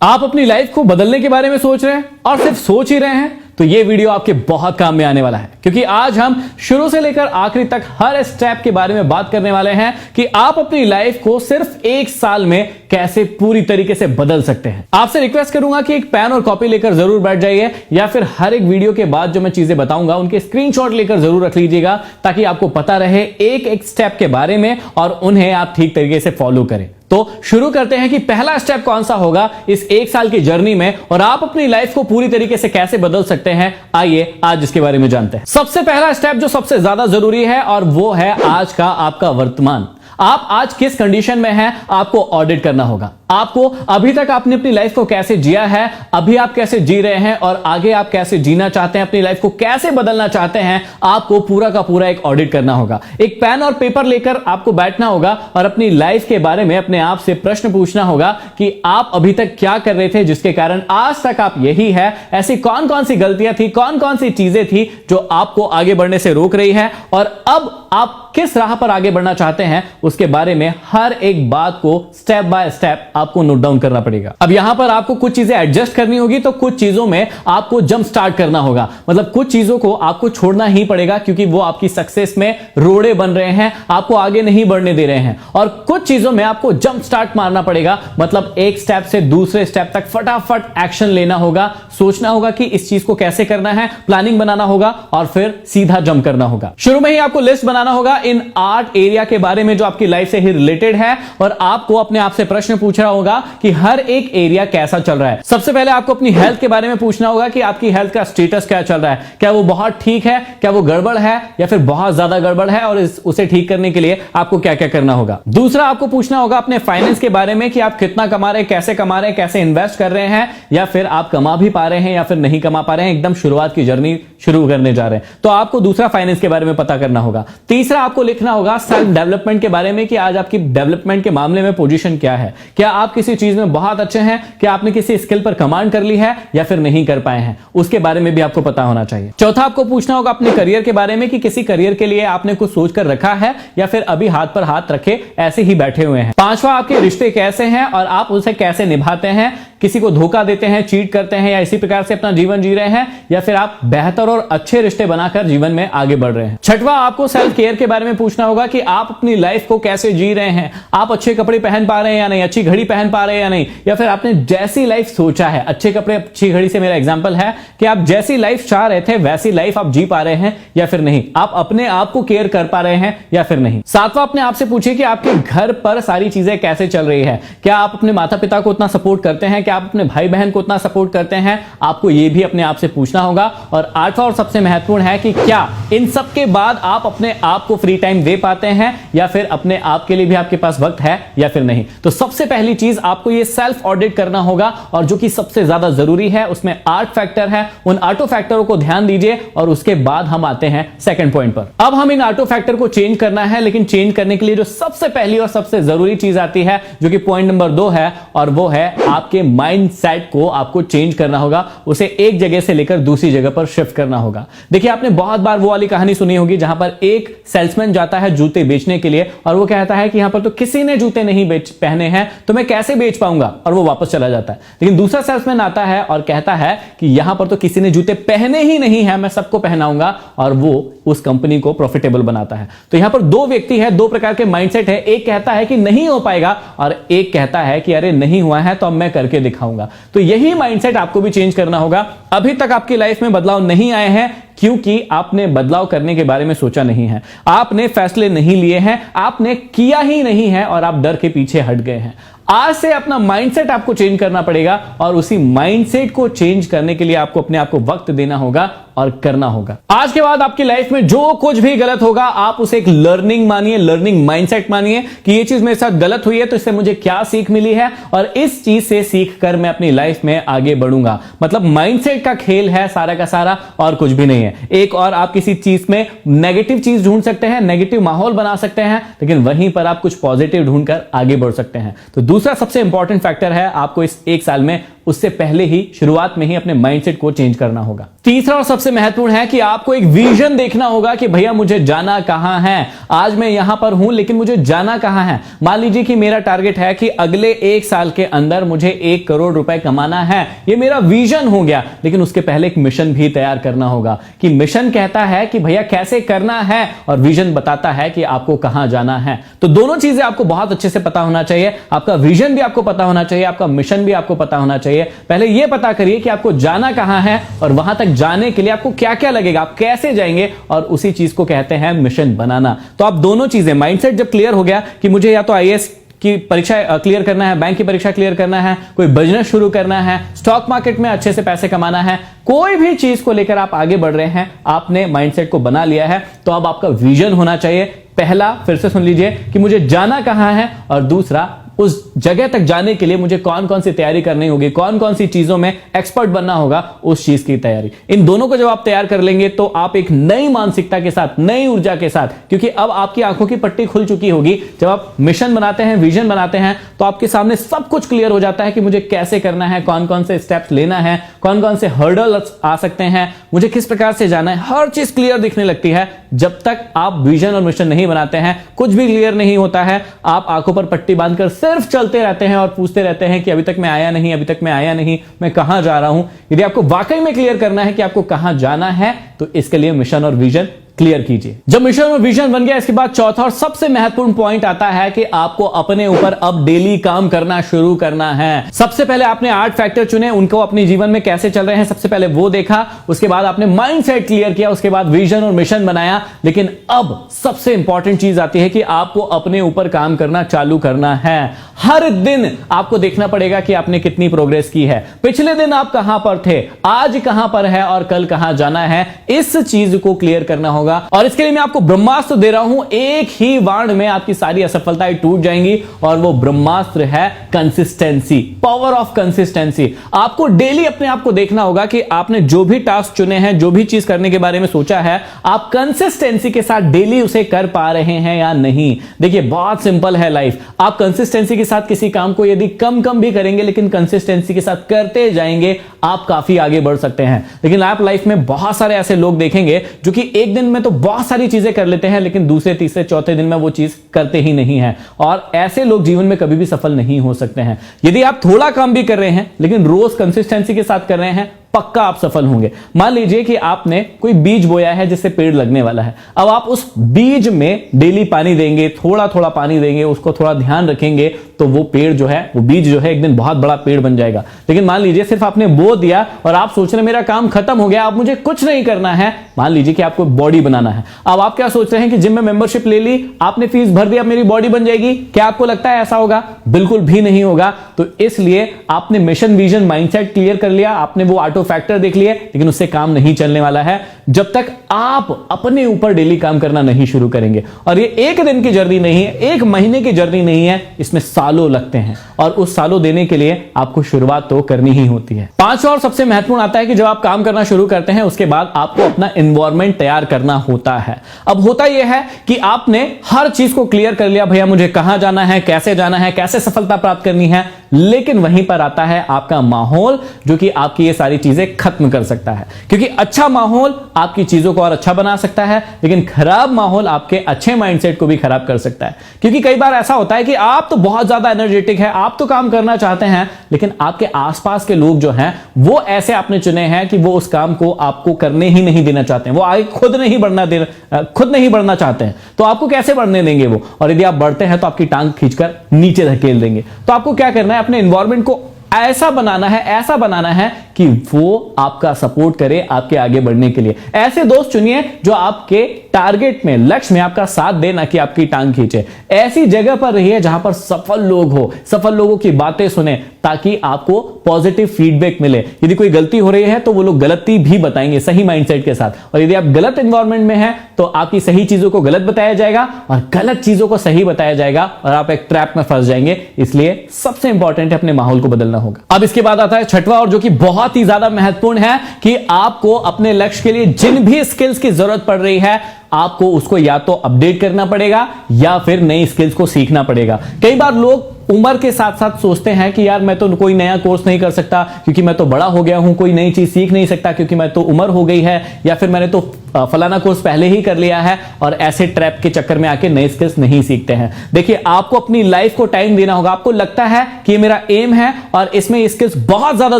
आप अपनी लाइफ को बदलने के बारे में सोच रहे हैं और सिर्फ सोच ही रहे हैं तो ये वीडियो आपके बहुत काम में आने वाला है, क्योंकि आज हम शुरू से लेकर आखिरी तक हर स्टेप के बारे में बात करने वाले हैं कि आप अपनी लाइफ को सिर्फ 1 साल में कैसे पूरी तरीके से बदल सकते हैं। आपसे रिक्वेस्ट करूंगा कि एक पेन और कॉपी लेकर जरूर बैठ जाइए, या फिर हर एक वीडियो के बाद जो मैं चीजें बताऊंगा उनके स्क्रीनशॉट लेकर जरूर रख लीजिएगा, ताकि आपको पता रहे एक एक स्टेप के बारे में और उन्हें आप ठीक तरीके से फॉलो करें। तो शुरू करते हैं कि पहला स्टेप कौन सा होगा इस 1 साल की जर्नी में, और आप अपनी लाइफ को पूरी तरीके से कैसे बदल सकते हैं। आइए आज इसके बारे में जानते हैं। सबसे पहला स्टेप जो सबसे ज्यादा जरूरी है, और वो है आज का आपका वर्तमान। आप आज किस कंडीशन में हैं आपको ऑडिट करना होगा। आपको अभी तक आपने अपनी लाइफ को कैसे जिया है, अभी आप कैसे जी रहे हैं, और आगे आप कैसे जीना चाहते हैं, अपनी लाइफ को कैसे बदलना चाहते हैं, आपको पूरा का पूरा एक ऑडिट करना होगा। एक पेन और पेपर लेकर आपको बैठना होगा और अपनी लाइफ के बारे में अपने आप से प्रश्न पूछना होगा कि आप अभी तक क्या कर रहे थे जिसके कारण आज तक आप यही है। ऐसी कौन कौन सी गलतियां थी, कौन कौन सी चीजें थी जो आपको आगे बढ़ने से रोक रही है, और अब आप किस राह पर आगे बढ़ना चाहते हैं उसके बारे में हर एक बात को स्टेप बाय स्टेप आपको नोट डाउन करना पड़ेगा। अब यहां पर आपको कुछ चीजें एडजस्ट करनी होगी, तो कुछ चीजों में आपको जंप स्टार्ट करना होगा। मतलब कुछ चीजों को आपको छोड़ना ही पड़ेगा, क्योंकि वो आपकी सक्सेस में रोड़े बन रहे हैं, आपको आगे नहीं बढ़ने दे रहे हैं। और कुछ चीजों में आपको जंप स्टार्ट मारना पड़ेगा, मतलब एक स्टेप से दूसरे स्टेप तक फटाफट एक्शन लेना होगा, सोचना होगा कि इस चीज को कैसे करना है, प्लानिंग बनाना होगा और फिर सीधा जंप करना होगा। शुरू में ही आपको लिस्ट बनाना होगा इन 8 एरिया के बारे में जो आपकी लाइफ से ही रिलेटेड है, और आपको अपने आप से प्रश्न पूछना होगा कि हर एक एरिया कैसा चल रहा है। सबसे पहले आपको अपनी हेल्थ के बारे में पूछना होगा कि आपकी हेल्थ का स्टेटस क्या चल रहा है, क्या वो बहुत ठीक है, क्या वो गड़बड़ है, या फिर बहुत ज्यादा गड़बड़ है, और उसे ठीक करने के लिए आपको क्या क्या करना होगा। दूसरा आपको पूछना होगा अपने फाइनेंस के बारे में कि आप कितना कमा रहे हैं, कैसे कमा रहे हैं, कैसे इन्वेस्ट कर रहे हैं, या फिर आप कमा भी पा रहे हैं या फिर नहीं कमा पा रहे हैं, एकदम शुरुआत की जर्नी शुरू करने जा रहे हैं, तो आपको दूसरा फाइनेंस के बारे में पता करना होगा। तीसरा आपको लिखना होगा सेल्फ डेवलपमेंट के बारे में कि आज आपकी डेवलपमेंट के मामले में पोजीशन क्या है, क्या आप किसी चीज में बहुत अच्छे हैं, क्या आपने किसी स्किल पर कमांड कर ली है या फिर नहीं कर पाए हैं, उसके बारे में भी आपको पता होना चाहिए। चौथा आपको पूछना होगा अपने करियर के बारे में कि किसी करियर के लिए आपने कुछ सोचकर रखा है या फिर अभी हाथ पर हाथ रखे ऐसे ही बैठे हुए हैं। पांचवा आपके रिश्ते कैसे हैं और आप उसे कैसे निभाते हैं, किसी को धोखा देते हैं, चीट करते हैं, या इसी प्रकार से अपना जीवन जी रहे हैं, या फिर आप बेहतर और अच्छे रिश्ते बनाकर जीवन में आगे बढ़ रहे हैं। छठवां आपको सेल्फ केयर के बारे में पूछना होगा कि आप अपनी लाइफ को कैसे जी रहे हैं, आप अच्छे कपड़े पहन पा रहे हैं या नहीं, अच्छी घड़ी पहन पा रहे हैं या नहीं, या फिर आपने जैसी लाइफ सोचा है, अच्छे कपड़े अच्छी घड़ी से मेरा एग्जांपल है कि आप जैसी लाइफ चाह रहे थे वैसी लाइफ आप जी पा रहे हैं या फिर नहीं, आप अपने आप को केयर कर पा रहे हैं या फिर नहीं। सातवां अपने आप से पूछिए कि आपके घर पर सारी चीजें कैसे चल रही है, क्या आप अपने माता पिता को उतना सपोर्ट करते हैं, क्या आप अपने भाई बहन को उतना सपोर्ट करते हैं, आपको यह भी अपने आप से पूछना होगा। और आठवां और सबसे महत्वपूर्ण है कि क्या इन सब के बाद आप अपने आप को फ्री टाइम दे पाते हैं, या फिर अपने आप के लिए भी आपके पास वक्त है या फिर नहीं। तो सबसे पहली चीज आपको ये सेल्फ ऑडिट करना होगा, और जो कि सबसे ज्यादा जरूरी है, उसमें 8 फैक्टर है। उन 8 फैक्टरों को ध्यान दीजिए, और उसके बाद हम आते हैं सेकंड पॉइंट पर। अब हम इन 8 फैक्टर को चेंज करना है, लेकिन चेंज करने के लिए जो सबसे पहली और सबसे जरूरी चीज आती है, जो कि पॉइंट नंबर 2 है, और वो है आपके माइंडसेट को आपको चेंज करना होगा, उसे एक जगह से लेकर दूसरी जगह पर शिफ्ट करना होगा। देखिए, आपने बहुत बार वो वाली कहानी सुनी होगी जहां पर एक सेल्समैन जाता है जूते बेचने के लिए, और वो कहता है कि यहां पर तो किसी ने जूते नहीं पहने हैं, तो मैं कैसे बेच पाऊंगा, और वो वापस चला जाता है। लेकिन दूसरा सेल्समैन आता है और कहता है कि यहां पर तो किसी ने जूते पहने ही नहीं है, मैं सबको पहनाऊंगा, और वो उस कंपनी को प्रॉफिटेबल बनाता है। तो यहां पर 2 व्यक्ति है, 2 प्रकार के माइंडसेट है। एक कहता है कि नहीं हो पाएगा, और एक कहता है कि अरे नहीं हुआ है तो अब मैं करके दिखाऊंगा। तो यही माइंडसेट आपको भी चेंज करना होगा। अभी तक आपकी लाइफ में बदलाव नहीं आए हैं क्योंकि आपने बदलाव करने के बारे में सोचा नहीं है, आपने फैसले नहीं लिए हैं, आपने किया ही नहीं है, और आप डर के पीछे हट गए हैं। आज से अपना माइंडसेट आपको चेंज करना पड़ेगा, और उसी माइंडसेट को चेंज करने के लिए आपको अपने आप को वक्त देना होगा और करना होगा। आज के बाद आपकी लाइफ में जो कुछ भी गलत होगा, आप उसे एक लर्निंग मानिए, लर्निंग माइंडसेट मानिए कि ये चीज मेरे साथ गलत हुई है तो इससे मुझे क्या सीख मिली है, और इस चीज से सीख कर मैं अपनी लाइफ में आगे बढ़ूंगा। मतलब माइंडसेट का खेल है सारा का सारा, और कुछ भी नहीं है। एक और आप किसी चीज में नेगेटिव चीज ढूंढ सकते हैं, नेगेटिव माहौल बना सकते हैं, लेकिन वहीं पर आप कुछ पॉजिटिव ढूंढकर आगे बढ़ सकते हैं। तो दूसरा सबसे इंपॉर्टेंट फैक्टर है आपको इस 1 साल में उससे पहले ही शुरुआत में ही अपने माइंडसेट को चेंज करना होगा। तीसरा और सबसे महत्वपूर्ण है कि आपको एक विजन देखना होगा कि भैया मुझे जाना कहां है। आज मैं यहां पर हूं लेकिन मुझे जाना कहां है। मान लीजिए कि मेरा टारगेट है कि अगले 1 साल के अंदर मुझे 1 करोड़ रुपए कमाना है, ये मेरा विजन हो गया। लेकिन उसके पहले एक मिशन भी तैयार करना होगा कि मिशन कहता है कि भैया कैसे करना है और विजन बताता है कि आपको कहां जाना है। तो दोनों चीजें आपको बहुत अच्छे से पता होना चाहिए। आपका विजन भी आपको पता होना चाहिए, आपका मिशन भी आपको पता होना चाहिए। पहले यह पता करिए कि आपको जाना कहां है और वहां तक जाने के लिए आपको क्या क्या लगेगा, आप कैसे जाएंगे, और उसी चीज को कहते हैं मिशन बनाना। तो आप दोनों चीजें, माइंडसेट जब क्लियर हो गया कि मुझे या तो आईएएस की परीक्षा क्लियर करना है, बैंक की परीक्षा क्लियर करना है, कोई बिजनेस शुरू करना है, स्टॉक मार्केट में अच्छे से पैसे कमाना है, कोई भी चीज को लेकर आप आगे बढ़ रहे हैं, आपने माइंडसेट को बना लिया है, तो अब आपका विजन होना चाहिए। पहला, फिर से सुन लीजिए, कि मुझे जाना कहां है, और दूसरा, उस जगह तक जाने के लिए मुझे कौन कौन सी तैयारी करनी होगी, कौन कौन सी चीजों में एक्सपर्ट बनना होगा, उस चीज की तैयारी। इन दोनों को जब आप तैयार कर लेंगे तो आप एक नई मानसिकता के साथ, नई ऊर्जा के साथ, क्योंकि अब आपकी आंखों की पट्टी खुल चुकी होगी। जब आप मिशन बनाते हैं, विजन बनाते हैं, तो आपके सामने सब कुछ क्लियर हो जाता है कि मुझे कैसे करना है, कौन कौन से स्टेप्स लेना है, कौन कौन से हर्डल आ सकते हैं, मुझे किस प्रकार से जाना है, हर चीज क्लियर दिखने लगती है। जब तक आप विजन और मिशन नहीं बनाते हैं, कुछ भी क्लियर नहीं होता है। आप आंखों पर पट्टी बांधकर सिर्फ चलते रहते हैं और पूछते रहते हैं कि अभी तक मैं आया नहीं, अभी तक मैं आया नहीं, मैं कहां जा रहा हूं। यदि आपको वाकई में क्लियर करना है कि आपको कहां जाना है, तो इसके लिए मिशन और विजन क्लियर कीजिए। जब मिशन और विजन बन गया, इसके बाद चौथा और सबसे महत्वपूर्ण पॉइंट आता है कि आपको अपने ऊपर अब डेली काम करना शुरू करना है। सबसे पहले आपने 8 फैक्टर चुने, उनको अपने जीवन में कैसे चल रहे हैं सबसे पहले वो देखा, उसके बाद आपने माइंडसेट क्लियर किया, उसके बाद विजन और मिशन बनाया। लेकिन अब सबसे इंपॉर्टेंट चीज आती है कि आपको अपने ऊपर काम करना चालू करना है। हर दिन आपको देखना पड़ेगा कि आपने कितनी प्रोग्रेस की है, पिछले दिन आप कहां पर थे, आज कहां पर है और कल कहां जाना है। इस चीज को क्लियर करना होगा। और इसके लिए मैं आपको ब्रह्मास्त्र दे रहा हूं, एक ही वाण में आपकी सारी असफलताएं टूट जाएंगी, और वो ब्रह्मास्त्र है कंसिस्टेंसी, पावर ऑफ कंसिस्टेंसी। आपको डेली अपने आप को देखना होगा कि आपने जो भी टास्क चुने हैं, जो भी चीज करने के बारे में सोचा है, आप कंसिस्टेंसी के साथ डेली उसे कर पा रहे हैं या नहीं। देखिए, बहुत सिंपल है लाइफ। आप कंसिस्टेंसी के साथ किसी काम को यदि कम कम भी करेंगे, लेकिन कंसिस्टेंसी के साथ करते जाएंगे, आप काफी आगे बढ़ सकते हैं। लेकिन आप लाइफ में बहुत सारे ऐसे लोग देखेंगे जो कि एक दिन में तो बहुत सारी चीजें कर लेते हैं, लेकिन दूसरे, तीसरे, चौथे दिन में वो चीज करते ही नहीं है। और ऐसे लोग जीवन में कभी भी सफल नहीं हो सकते हैं। यदि आप थोड़ा काम भी कर रहे हैं, लेकिन रोज कंसिस्टेंसी के साथ कर रहे हैं, पक्का आप सफल होंगे। मान लीजिए कि आपने कोई बीज बोया है जिससे पेड़ लगने वाला है। अब आप उस बीज में डेली पानी देंगे, थोड़ा थोड़ा पानी देंगे, उसको थोड़ा ध्यान रखेंगे, तो वो पेड़ जो है, वो बीज जो है, एक दिन बहुत बड़ा पेड़ बन जाएगा। लेकिन मान लीजिए सिर्फ आपने बो दिया और आप सोच रहे मेरा काम खत्म हो गया, अब मुझे कुछ नहीं करना है। मान लीजिए कि आपको बॉडी बनाना है। अब आप क्या सोच रहे हैं कि जिम में मेंबरशिप ले ली, आपने फीस भर दी, अब मेरी बॉडी बन जाएगी। क्या आपको लगता है ऐसा होगा? बिल्कुल भी नहीं होगा। तो इसलिए आपने मिशन, विजन, माइंडसेट क्लियर कर लिया, आपने वो ऑटो फैक्टर देख लिए, लेकिन उससे काम नहीं चलने वाला है जब तक आप अपने ऊपर डेली काम करना नहीं शुरू करेंगे। और ये एक दिन की जर्नी नहीं है, एक महीने की जर्नी नहीं है, इसमें सालों लगते हैं। और उस सालों देने के लिए आपको शुरुआत तो करनी ही होती है। पांचवा और सबसे महत्वपूर्ण आता है कि जब आप काम करना शुरू करते हैं, उसके बाद आपको अपना एनवायरनमेंट तैयार करना होता है। अब होता यह है कि आपने हर चीज को क्लियर कर लिया, भैया मुझे कहां जाना है, कैसे जाना है, कैसे सफलता प्राप्त करनी है, लेकिन वहीं पर आता है आपका माहौल, जो कि आपकी ये सारी चीजें खत्म कर सकता है। क्योंकि अच्छा माहौल आपकी चीजों को और अच्छा बना सकता है, लेकिन खराब माहौल आपके अच्छे माइंडसेट को भी खराब कर सकता है। क्योंकि कई बार ऐसा होता है कि आप तो बहुत ज्यादा एनर्जेटिक है, आप तो काम करना चाहते हैं, लेकिन आपके आसपास के लोग जो हैं, वो ऐसे आपने चुने हैं कि वो उस काम को आपको करने ही नहीं देना चाहते हैं, वो आगे खुद नहीं बढ़ना चाहते हैं। तो आपको कैसे बढ़ने देंगे वो? और यदि आप बढ़ते हैं तो आपकी टांग खींचकर नीचे धकेल देंगे। तो आपको क्या करना है? अपने एनवायरनमेंट को ऐसा बनाना है कि वो आपका सपोर्ट करे आपके आगे बढ़ने के लिए। ऐसे दोस्त चुनिए जो आपके टारगेट में, लक्ष्य में आपका साथ दे, ना कि आपकी टांग खींचे। ऐसी जगह पर रहिए जहां पर सफल लोग हो, सफल लोगों की बातें सुने, ताकि आपको पॉजिटिव फीडबैक मिले। यदि कोई गलती हो रही है तो वो लोग गलती भी बताएंगे सही माइंडसेट के साथ। और यदि आप गलत एनवायरनमेंट में हैं तो आपकी सही चीजों को गलत बताया जाएगा और गलत चीजों को सही बताया जाएगा, और आप एक ट्रैप में फंस जाएंगे। इसलिए सबसे इंपॉर्टेंट है अपने माहौल को बदलना होगा। अब इसके बाद आता है छठवां, और जो कि बहुत ही ज्यादा महत्वपूर्ण है, कि आपको अपने लक्ष्य के लिए जिन भी स्किल्स की जरूरत पड़ रही है, आपको उसको या तो अपडेट करना पड़ेगा या फिर नई स्किल्स को सीखना पड़ेगा। कई बार लोग उम्र के साथ साथ सोचते हैं कि यार मैं तो कोई नया कोर्स नहीं कर सकता क्योंकि मैं तो बड़ा हो गया हूं, कोई नई चीज सीख नहीं सकता क्योंकि मैं तो उम्र हो गई है, या फिर मैंने तो फलाना कोर्स पहले ही कर लिया है, और ऐसे ट्रैप के चक्कर में आके नए स्किल्स नहीं सीखते हैं। देखिए, आपको अपनी लाइफ को टाइम देना होगा। आपको लगता है कि ये मेरा एम है और इसमें स्किल्स बहुत ज्यादा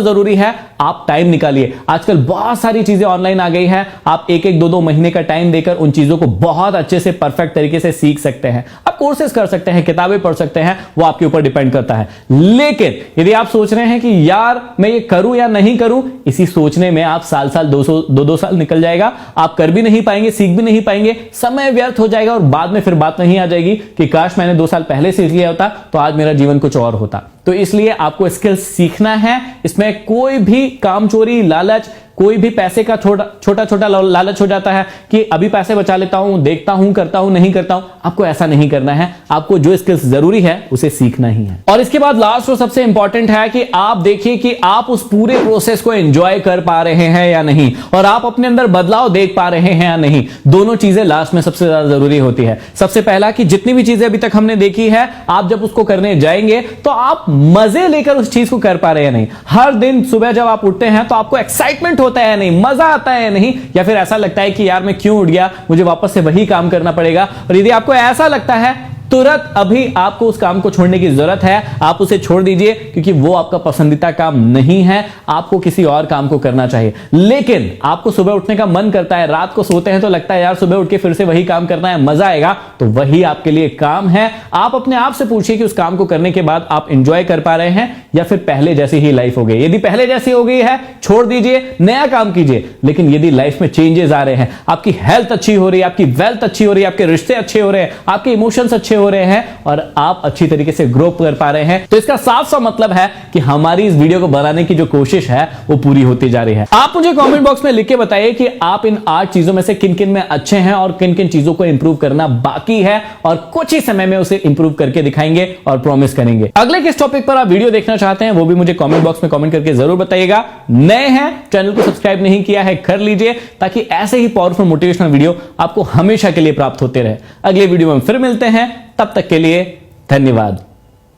जरूरी है, आप टाइम निकालिए। आजकल बहुत सारी चीजें ऑनलाइन आ गई है, आप एक एक 2-2 महीने का टाइम देकर उन चीजों को बहुत अच्छे से परफेक्ट तरीके से सीख सकते हैं। आप कोर्सेज कर सकते हैं, किताबें पढ़ सकते हैं, वो आपके ऊपर डिपेंड करता है। लेकिन यदि आप सोच रहे हैं कि यार मैं ये करूं या नहीं करूं, इसी सोचने में आप साल 2 साल निकल जाएगा, आप कर भी नहीं पाएंगे, सीख भी नहीं पाएंगे, समय व्यर्थ हो जाएगा, और बाद में फिर बात नहीं आ जाएगी कि काश मैंने 2 साल पहले सीख लिया होता तो आज मेरा जीवन कुछ और होता। तो इसलिए आपको स्किल्स सीखना है। इसमें कोई भी कामचोरी, लालच, कोई भी पैसे का छोटा लालच हो जाता है कि अभी पैसे बचा लेता हूं, देखता हूं, करता हूं, नहीं करता हूं। आपको ऐसा नहीं करना है। आपको जो स्किल्स जरूरी है उसे सीखना ही है। और इसके बाद लास्ट और सबसे इंपॉर्टेंट है कि आप देखिए कि आप उस पूरे प्रोसेस को एंजॉय कर पा रहे हैं या नहीं, और आप अपने अंदर बदलाव देख पा रहे हैं या नहीं। दोनों चीजें लास्ट में सबसे ज्यादा जरूरी होती है। सबसे पहला कि जितनी भी चीजें अभी तक हमने देखी है, आप जब उसको करने जाएंगे तो आप मजे लेकर उस चीज को कर पा रहे हैं या नहीं। हर दिन सुबह जब आप उठते हैं तो आपको एक्साइटमेंट होता है नहीं, मजा आता है नहीं, या फिर ऐसा लगता है कि यार मैं क्यों उठ गया, मुझे वापस से वही काम करना पड़ेगा। और यदि आपको ऐसा लगता है, तुरंत अभी आपको उस काम को छोड़ने की जरूरत है। आप उसे छोड़ दीजिए, क्योंकि वो आपका पसंदीदा काम नहीं है। आपको किसी और काम को करना चाहिए। लेकिन आपको सुबह उठने का मन करता है, रात को सोते हैं तो लगता है यार सुबह उठ के फिर से वही काम करना है, मजा आएगा, तो वही आपके लिए काम है। आप अपने आप से पूछिए कि उस काम को करने के बाद आप इंजॉय कर पा रहे हैं या फिर पहले जैसी ही लाइफ हो गई। यदि पहले जैसी हो गई है, छोड़ दीजिए, नया काम कीजिए। लेकिन यदि लाइफ में चेंजेस आ रहे हैं, आपकी हेल्थ अच्छी हो रही है, आपकी वेल्थ अच्छी हो रही है, आपके रिश्ते अच्छे हो रहे हैं, आपके इमोशंस अच्छे हो रहे हैं, और आप अच्छी तरीके से ग्रो कर पा रहे हैं, तो इसका साफ सा मतलब है कि हमारी इस वीडियो को बनाने की जो कोशिश है वो पूरी होती जा रही है। आप मुझे कमेंट बॉक्स में लिख के बताइए कि आप इन 8 चीजों में से किन किन में अच्छे हैं और किन किन चीजों को इंप्रूव करना बाकी है, और कुछ ही समय में उसे इंप्रूव करके दिखाएंगे और प्रॉमिस करेंगे। अगले किस टॉपिक पर आप वीडियो देखना चाहते हैं वो भी मुझे कमेंट बॉक्स में कमेंट करके जरूर बताइएगा। नए हैं, चैनल को सब्सक्राइब नहीं किया है, कर लीजिए, ताकि ऐसे ही पावरफुल मोटिवेशनल वीडियो आपको हमेशा के लिए प्राप्त होते रहे। अगले वीडियो में फिर मिलते हैं, तब तक के लिए धन्यवाद।